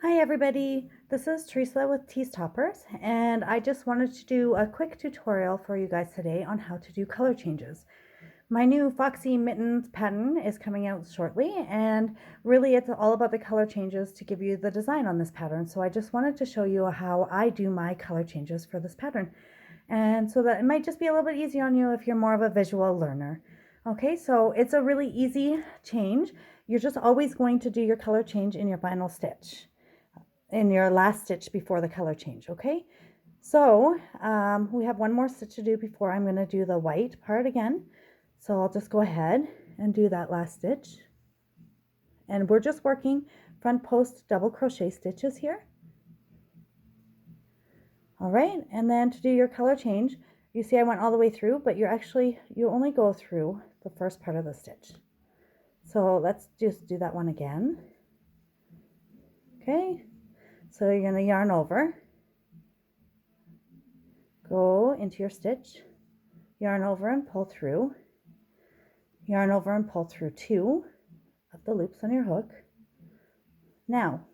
Hi everybody, this is Teresa with TeezTopperz, and I just wanted to do a quick tutorial for you guys today on how to do color changes. My new Foxy Mittens pattern is coming out shortly, and really it's all about the color changes to give you the design on this pattern. So I just wanted to show you how I do my color changes for this pattern, and so that it might just be a little bit easier on you if you're more of a visual learner. Okay, so it's a really easy change. You're just always going to do your color change in your final stitch, in your last stitch before the color change. Okay, so we have one more stitch to do before I'm going to do the white part again. So I'll just go ahead and do that last stitch, and we're just working front post double crochet stitches here. All right, and then to do your color change, you see I went all the way through, but you only go through the first part of the stitch. So let's just do that one again. Okay, so you're going to yarn over, go into your stitch, yarn over and pull through, yarn over and pull through 2 of the loops on your hook. Now,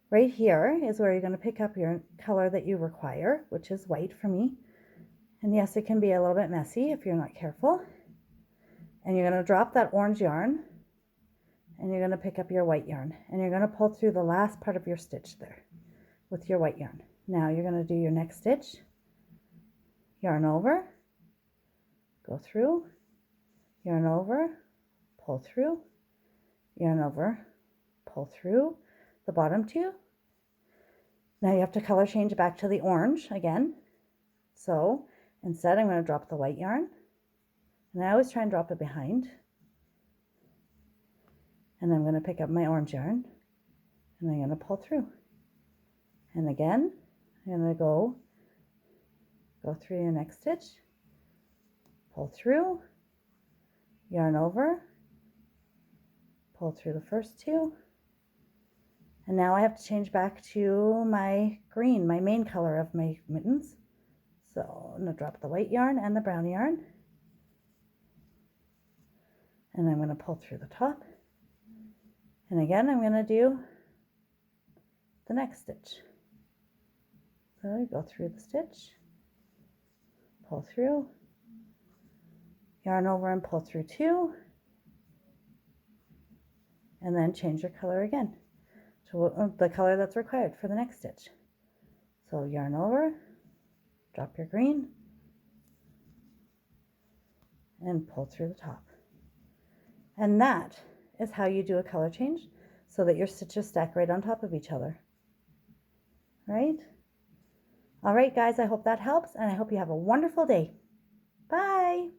right here is where you're going to pick up your color that you require, which is white for me. And yes, it can be a little bit messy if you're not careful. And you're going to drop that orange yarn, and you're going to pick up your white yarn, and you're going to pull through the last part of your stitch there with your white yarn. Now you're going to do your next stitch, yarn over, go through, yarn over, pull through, yarn over, pull through the bottom 2. Now you have to color change back to the orange again. So instead I'm going to drop the white yarn, and I always try and drop it behind. And I'm going to pick up my orange yarn, and I'm going to pull through. And again, I'm going to go through your next stitch, pull through, yarn over, pull through the first 2. And now I have to change back to my green, my main color of my mittens. So I'm going to drop the white yarn and the brown yarn, and I'm going to pull through the top. And again, I'm going to do the next stitch. So I go through the stitch, pull through, yarn over and pull through 2, and then change your color again to the color that's required for the next stitch. So yarn over, drop your green, and pull through the top. And that is how you do a color change, so that your stitches stack right on top of each other. Right? All right, guys, I hope that helps, and I hope you have a wonderful day. Bye!